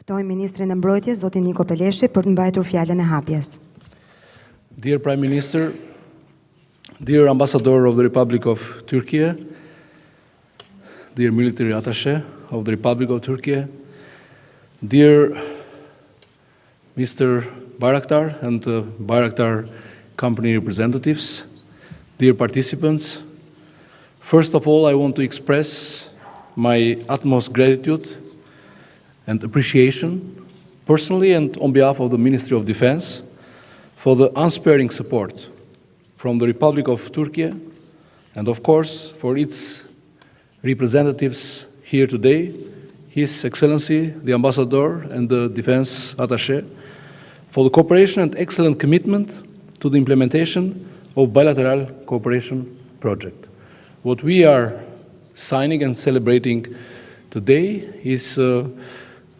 Ftoj Ministrin e Mbrojtjes, zotin Niko Peleshi, për të mbajtur fjalën e hapjes. Dear Prime Minister, dear Ambassador of the Republic of Turkey, dear Military Attaché of the Republic of Turkey, dear Mr. Bayraktar and Bayraktar company representatives, dear participants, first of all, I want to express my utmost gratitude and appreciation, personally and on behalf of the Ministry of Defense, for the unsparing support from the Republic of Turkey and, of course, for its representatives here today, His Excellency, the Ambassador and the Defense Attaché, for the cooperation and excellent commitment to the implementation of bilateral cooperation project. What we are signing and celebrating today is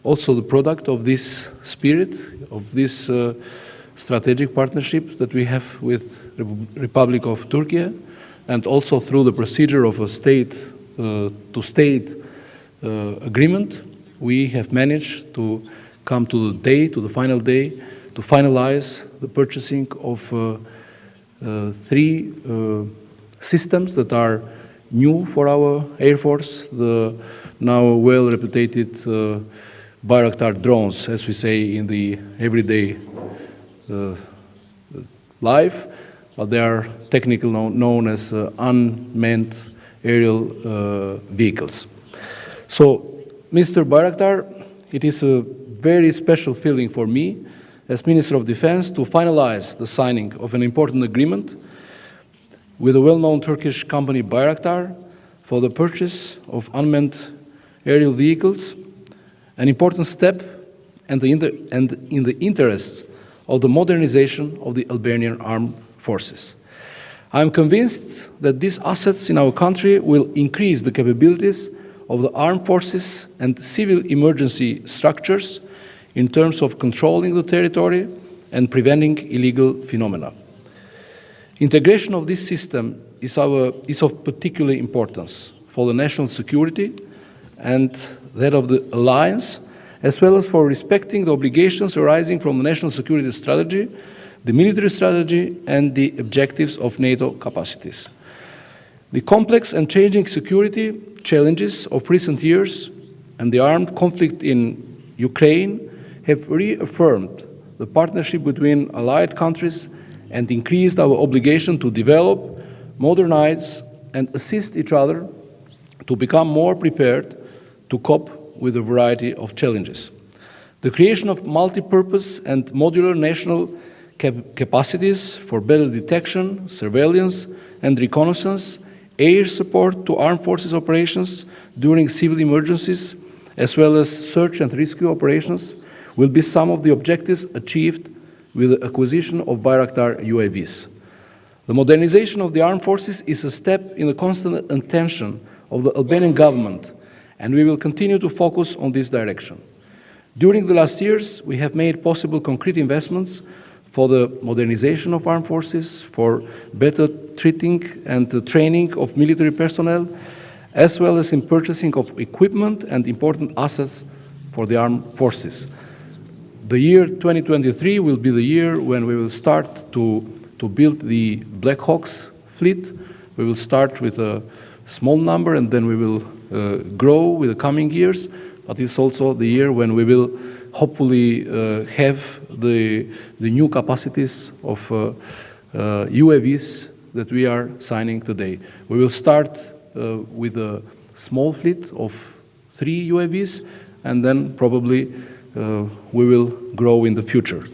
also the product of this spirit, of this strategic partnership that we have with the Republic of Turkey, and also through the procedure of a state-to-state agreement, we have managed to come to the final day, to finalize the purchasing of three systems that are new for our Air Force, the now well-reputed Bayraktar drones, as we say in the everyday life, but they are technically known as unmanned aerial vehicles. So, Mr. Bayraktar, it is a very special feeling for me as Minister of Defense to finalize the signing of an important agreement with the well-known Turkish company Bayraktar for the purchase of unmanned aerial vehicles, an important step and in the interests of the modernization of the Albanian armed forces. I am convinced that these assets in our country will increase the capabilities of the armed forces and civil emergency structures in terms of controlling the territory and preventing illegal phenomena. Integration of this system is of particular importance for the national security and that of the alliance, as well as for respecting the obligations arising from the national security strategy, the military strategy, and the objectives of NATO capacities. The complex and changing security challenges of recent years and the armed conflict in Ukraine have reaffirmed the partnership between allied countries and increased our obligation to develop, modernize, and assist each other to become more prepared to cope with a variety of challenges. The creation of multi-purpose and modular national capacities for better detection, surveillance, and reconnaissance, air support to armed forces operations during civil emergencies, as well as search and rescue operations, will be some of the objectives achieved with the acquisition of Bayraktar UAVs. The modernization of the armed forces is a step in the constant intention of the Albanian government, and we will continue to focus on this direction. During the last years, we have made possible concrete investments for the modernization of armed forces, for better treating and training of military personnel, as well as in purchasing of equipment and important assets for the armed forces. The year 2023 will be the year when we will start to build the Black Hawks fleet. We will start with a small number and then we will grow with the coming years, but it's also the year when we will hopefully have the new capacities of UAVs that we are signing today. We will start with a small fleet of 3 UAVs and then probably we will grow in the future.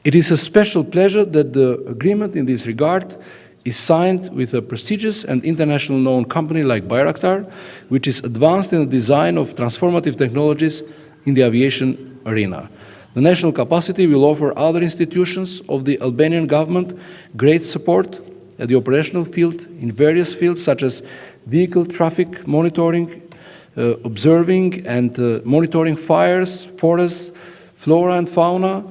It is a special pleasure that the agreement in this regard is signed with a prestigious and international known company like Bayraktar, which is advanced in the design of transformative technologies in the aviation arena. The national capacity will offer other institutions of the Albanian government great support at the operational field in various fields such as vehicle traffic monitoring, observing and monitoring fires, forests, flora and fauna,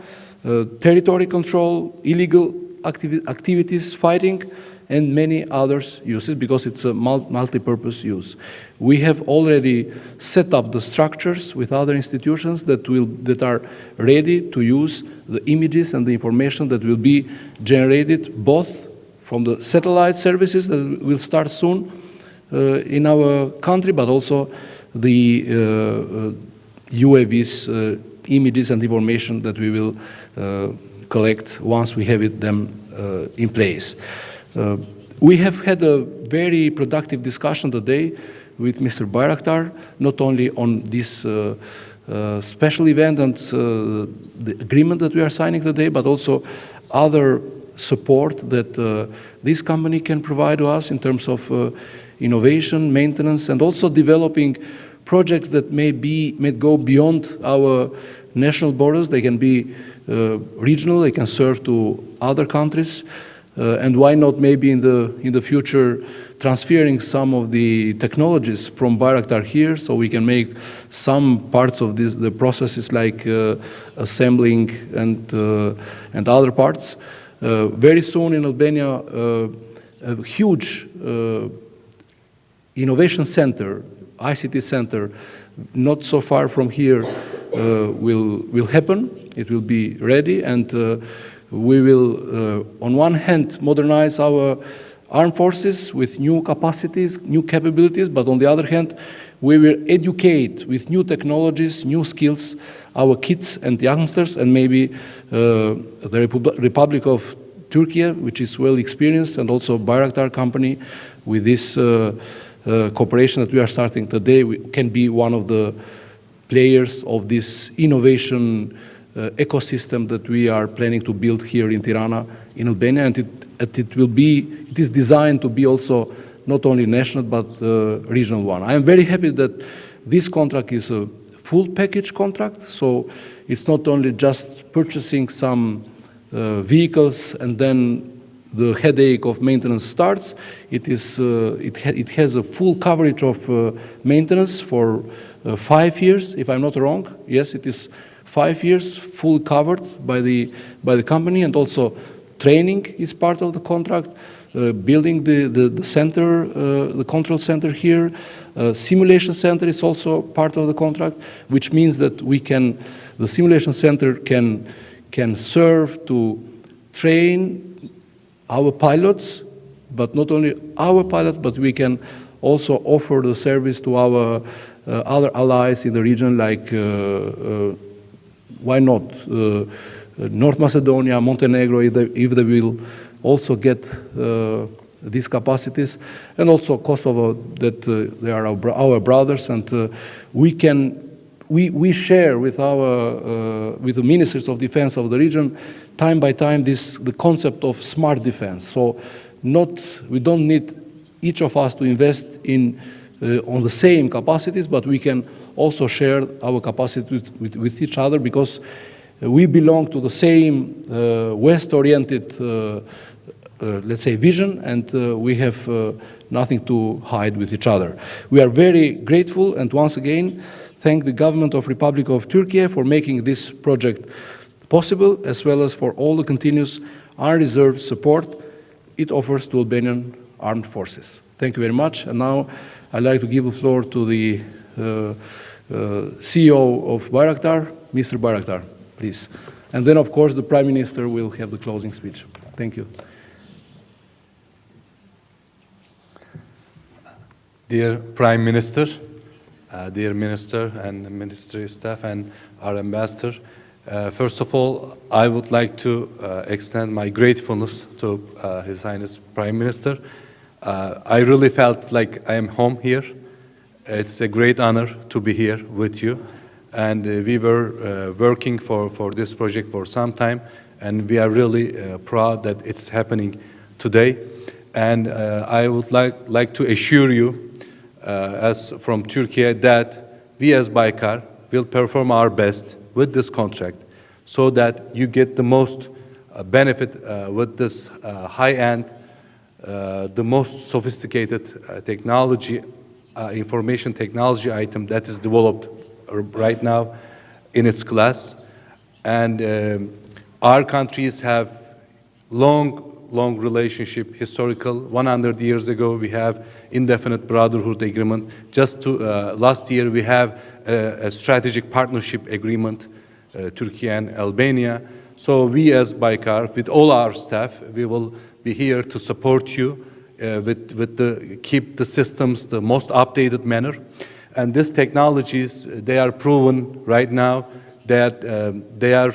territory control, illegal activities fighting, and many others uses, because it's a multi-purpose use. We have already set up the structures with other institutions that are ready to use the images and the information that will be generated both from the satellite services that will start soon in our country, but also the UAVs images and information that we will collect once we have them in place. We have had a very productive discussion today with Mr. Bayraktar, not only on this special event and the agreement that we are signing today, but also other support that this company can provide to us in terms of innovation, maintenance, and also developing projects that may go beyond our national borders. They can be regional, they can serve to other countries, and why not maybe in the future transferring some of the technologies from Bayraktar here, so we can make some parts of the processes like assembling and other parts. Very soon in Albania, a huge innovation center, ICT center, not so far from here, will happen. It will be ready, and we will, on one hand, modernize our armed forces with new capacities, new capabilities, but on the other hand, we will educate with new technologies, new skills, our kids and youngsters, and maybe the Republic of Turkey, which is well experienced, and also Bayraktar company with this cooperation that we are starting today, we can be one of the players of this innovation ecosystem that we are planning to build here in Tirana, in Albania, and it is designed to be also not only national but regional one. I am very happy that this contract is a full package contract, so it's not only just purchasing some vehicles and then the headache of maintenance starts. It has a full coverage of maintenance for 5 years, if I'm not wrong. Yes, it is 5 years full covered by the company, and also training is part of the contract. Building the center, the control center here, simulation center is also part of the contract, which means that the simulation center can serve to train our pilots, but not only our pilots, but we can also offer the service to our other allies in the region, like why not North Macedonia, Montenegro, if they will also get these capacities, and also Kosovo, that they are our brothers, and we share with the ministers of defense of the region time by time the concept of smart defense. So we don't need each of us to invest on the same capacities, but we can also share our capacity with each other, because we belong to the same West-oriented, let's say, vision, and we have nothing to hide with each other. We are very grateful, and once again, thank the government of Republic of Turkey for making this project possible, as well as for all the continuous unreserved support it offers to Albanian armed forces. Thank you very much. And now I'd like to give the floor to the CEO of Bayraktar, Mr. Bayraktar, please. And then, of course, the Prime Minister will have the closing speech. Thank you. Dear Prime Minister, dear Minister and Ministry staff and our Ambassador, first of all, I would like to extend my gratefulness to His Highness Prime Minister. I really felt like I am home here. It's a great honor to be here with you. And we were working for this project for some time, and we are really proud that it's happening today. And I would like to assure you, as from Turkey, that we as Bayraktar will perform our best with this contract, so that you get the most benefit with this high-end, the most sophisticated technology, information technology item that is developed right now in its class. And our countries have long long relationship, historical. 100 years ago, we have indefinite brotherhood agreement. Just last year, we have a strategic partnership agreement, Turkey and Albania. So we as Baykar, with all our staff, we will be here to support you keep the systems the most updated manner. And these technologies, they are proven right now that they are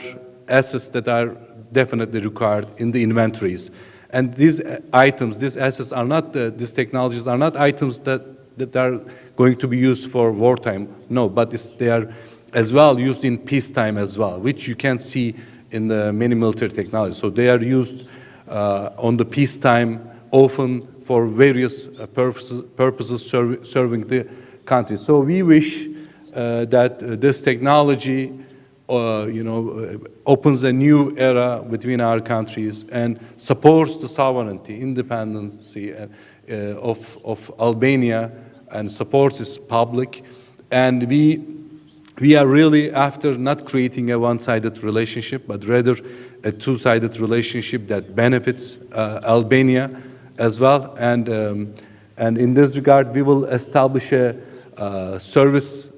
assets that are definitely required in the inventories. And these items, these assets are not, these technologies are not items that are going to be used for wartime, no, but they are as well used in peacetime as well, which you can see in the many military technologies. So they are used on the peacetime, often for various purposes serving the country. So we wish that this technology opens a new era between our countries and supports the sovereignty, independence of Albania and supports its public. And we are really after not creating a one-sided relationship, but rather a two-sided relationship that benefits Albania as well. And in this regard, we will establish a service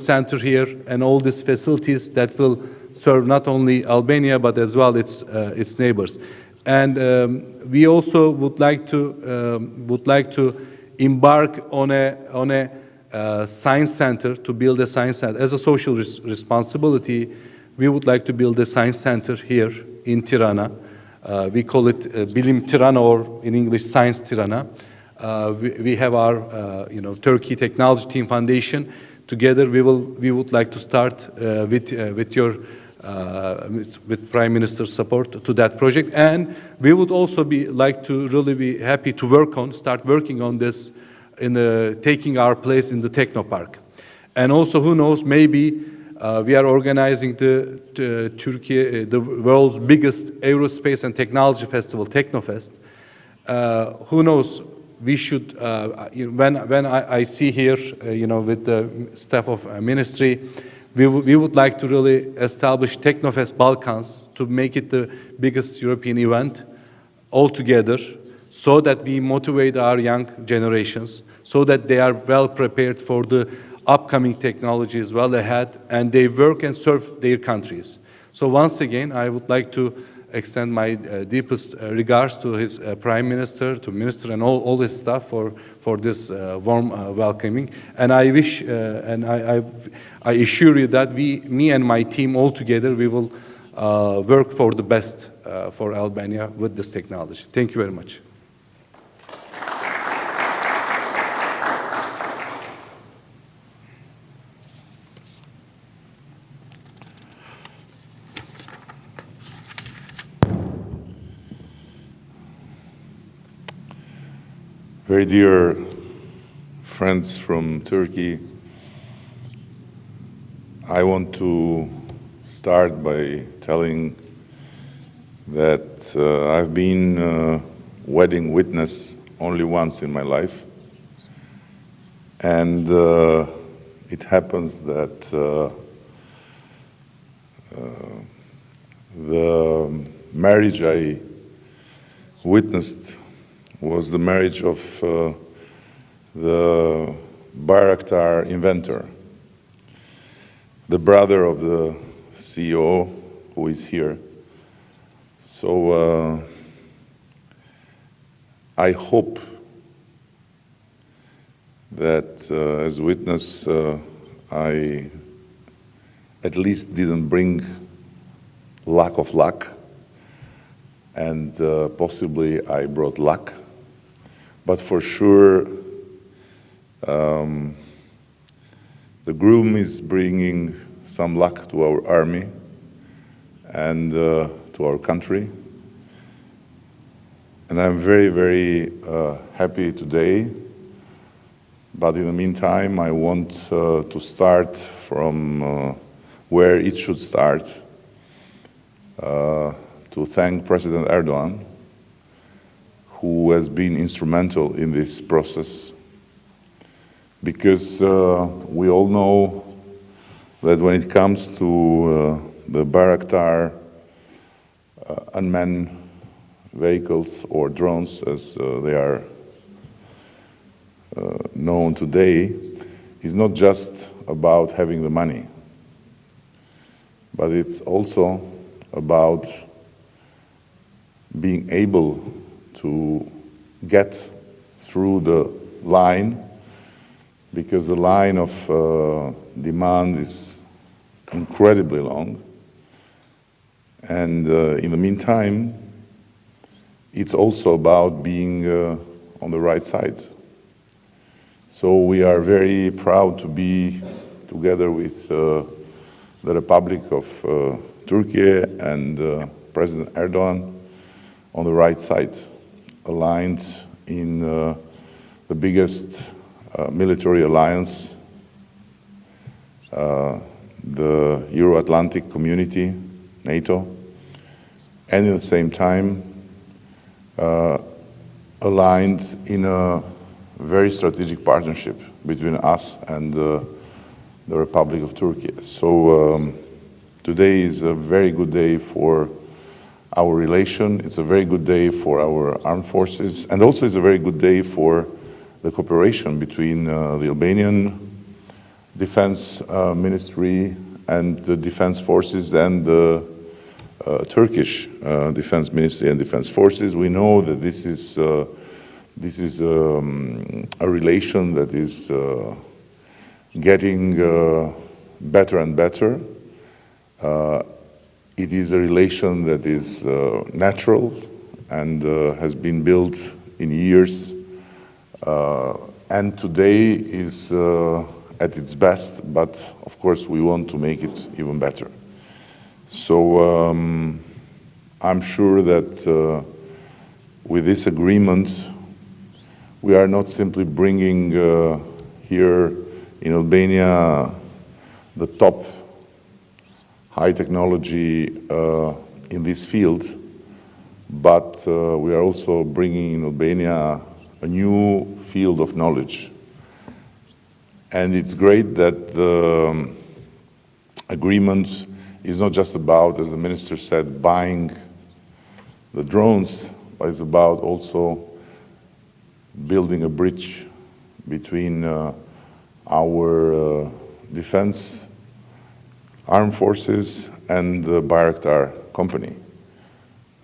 center here and all these facilities that will serve not only Albania but as well its neighbors. And we also would like to embark on a science center, to build a science center as a social responsibility. We would like to build a science center here in Tirana. We call it Bilim Tirana, or in English Science Tirana. We have our Turkey Technology Team Foundation. Together we would like to start with Prime Minister's support to that project, and we would also like to really be happy to start working on this in taking our place in the Technopark. And also, who knows, maybe we are organizing the world's biggest aerospace and technology festival, Technofest. Who knows? We should, when I see here, with the staff of ministry, we would like to really establish Technofest Balkans to make it the biggest European event altogether, so that we motivate our young generations, so that they are well prepared for the upcoming technologies well ahead, and they work and serve their countries. So once again, I would like to extend my deepest regards to his Prime Minister, to Minister, and all his staff for this warm welcoming. And I wish, and I assure you that me and my team all together, we will work for the best for Albania with this technology. Thank you very much. Very dear friends from Turkey, I want to start by telling that I've been a wedding witness only once in my life, and it happens that the marriage I witnessed was the marriage of the Bayraktar inventor, the brother of the CEO who is here. So I hope that as witness I at least didn't bring lack of luck, and possibly I brought luck. But for sure, the groom is bringing some luck to our army and to our country. And I'm very, very happy today. But in the meantime, I want to start from where it should start, to thank President Erdogan, who has been instrumental in this process, because we all know that when it comes to the Bayraktar unmanned vehicles or drones, as they are known today, is not just about having the money, but it's also about being able to get through the line, because the line of demand is incredibly long. And in the meantime, it's also about being on the right side. So we are very proud to be together with the Republic of Turkey and President Erdogan on the right side, aligned in the biggest military alliance, the Euro-Atlantic community, NATO, and at the same time aligned in a very strategic partnership between us and the Republic of Turkey. So today is a very good day for our relation. It's a very good day for our armed forces, and also it's a very good day for the cooperation between the Albanian Defense Ministry and the Defense Forces and the Turkish Defense Ministry and Defense Forces. We know that this is a relation that is getting better and better. It is a relation that is natural and has been built in years, and today is at its best, but of course we want to make it even better. So I'm sure that with this agreement, we are not simply bringing here in Albania the top high technology in this field, but we are also bringing in Albania a new field of knowledge. And it's great that the agreement is not just about, as the minister said, buying the drones, but it's about also building a bridge between our defense armed forces and the Bayraktar company,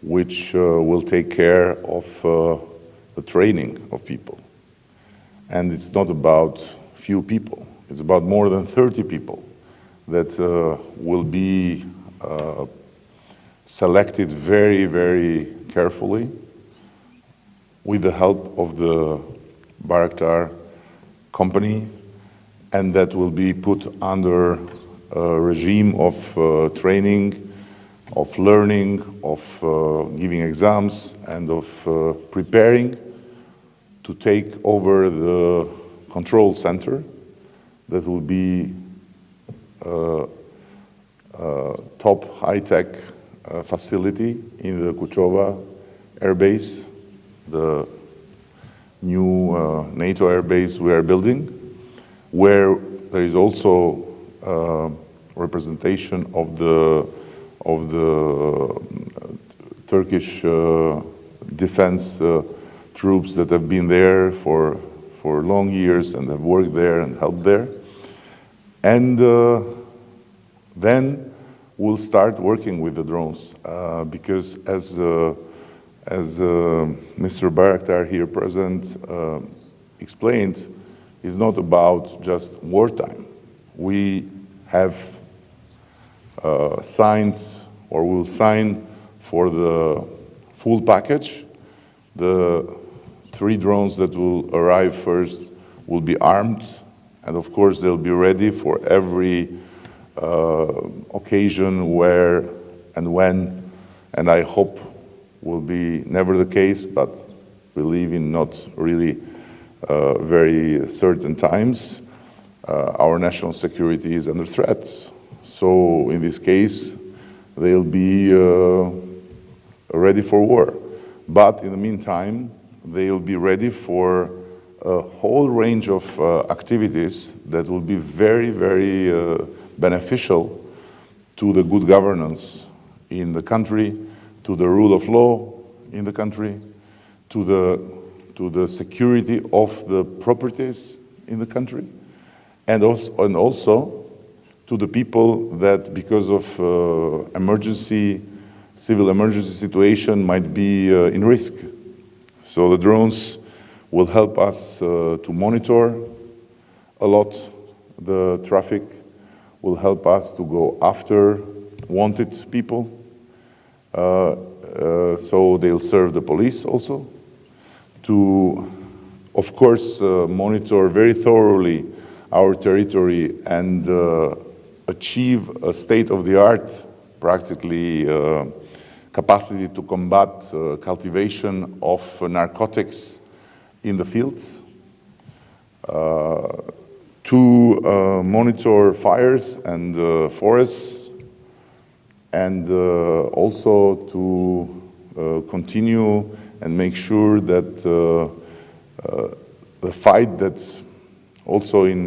which will take care of the training of people. And it's not about few people, it's about more than 30 people that will be selected very, very carefully with the help of the Bayraktar company, and that will be put under a regime of training, of learning, of giving exams, and of preparing to take over the control center that will be top high-tech facility in the Kuchova air base, the new NATO air base we are building, where there is also representation of the Turkish defense troops that have been there for long years and have worked there and helped there. And then we'll start working with the drones because as Mr. Bayraktar here present explained, it's not about just wartime. We have signed or will sign for the full package. The 3 drones that will arrive first will be armed, and of course they'll be ready for every occasion where and when, and I hope will be never the case, but we live in not really very certain times. Our national security is under threat. So in this case, they'll be ready for war. But in the meantime, they'll be ready for a whole range of activities that will be very, very beneficial to the good governance in the country, to the rule of law in the country, to the security of the properties in the country, and also to the people that, because of civil emergency situation, might be in risk. So the drones will help us to monitor a lot the traffic, will help us to go after wanted people. So they'll serve the police also to, of course, monitor very thoroughly our territory and achieve a state-of-the-art, practically, capacity to combat cultivation of narcotics in the fields, to monitor fires and forests, and also to continue and make sure that the fight that's also in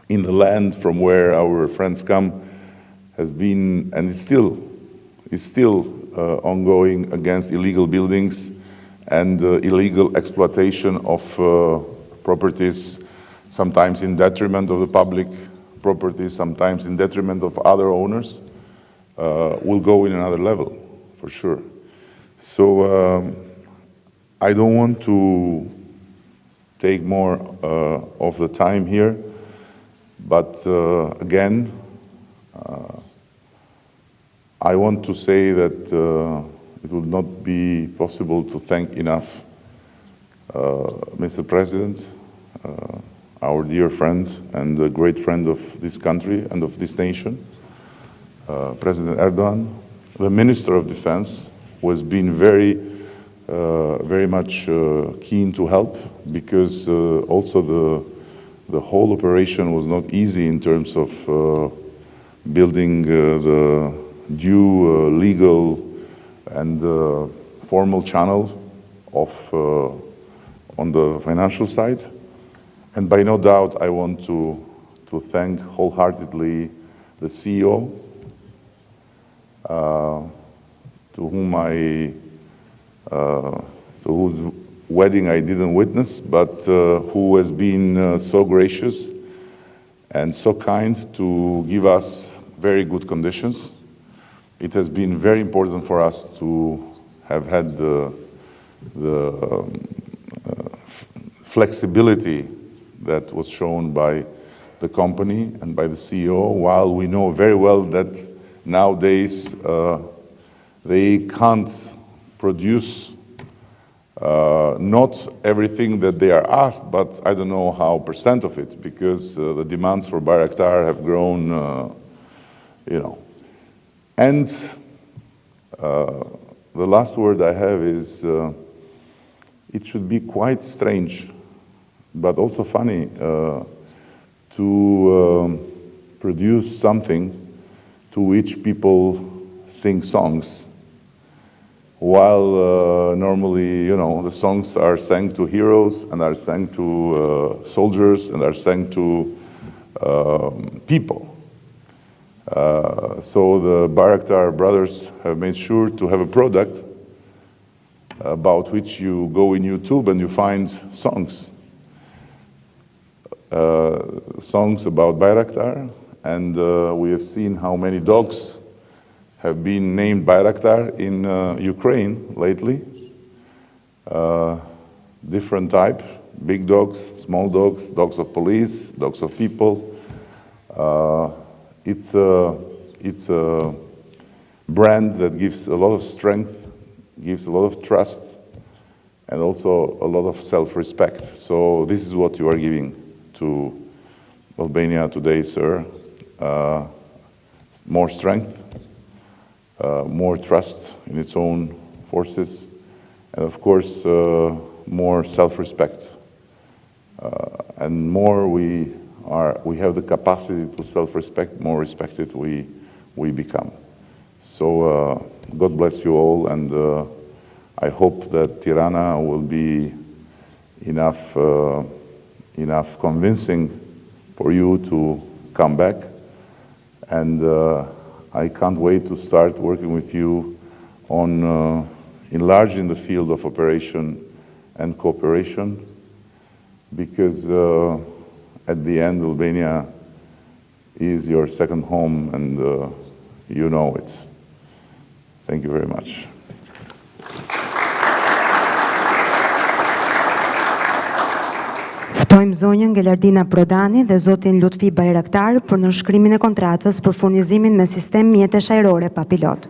the land from where our friends come has been, and is still ongoing, against illegal buildings and illegal exploitation of properties, sometimes in detriment of the public property, sometimes in detriment of other owners, will go in another level, for sure. So I don't want to take more of the time here, but again, I want to say that it would not be possible to thank enough Mr. President, our dear friend and a great friend of this country and of this nation, President Erdogan, the Minister of Defense, who has been very much keen to help, because also the whole operation was not easy in terms of building the due legal and formal channel of on the financial side. And by no doubt, I want to thank wholeheartedly the CEO, to whose wedding I didn't witness, but who has been so gracious and so kind to give us very good conditions. It has been very important for us to have had the flexibility that was shown by the company and by the CEO, while we know very well that nowadays they can't produce not everything that they are asked, but I don't know how % of it, because the demands for Bayraktar have grown, you know. And the last word I have is, it should be quite strange, but also funny, to produce something to which people sing songs, while normally, you know, the songs are sang to heroes and are sang to soldiers and are sang to people. So the Bayraktar brothers have made sure to have a product about which you go in YouTube and you find songs. Songs about Bayraktar, and we have seen how many dogs have been named Bayraktar in Ukraine lately. Different type, big dogs, small dogs, dogs of police, dogs of people. It's a brand that gives a lot of strength, gives a lot of trust, and also a lot of self-respect. So this is what you are giving to Albania today, sir. More strength, more trust in its own forces, and of course, more self-respect. And more we have the capacity to self-respect, more respected we become. So God bless you all, and I hope that Tirana will be enough convincing for you to come back. And I can't wait to start working with you on enlarge in the field of operation and cooperation, because at the end, Albania is your second home, and you know it. Thank you very much. Ftojmë zonjën Gelardina Prodani dhe zotin Lutfi Bayraktar për nënshkrimin e kontratës për furnizimin me sistem mjetesh ajrore pa pilot.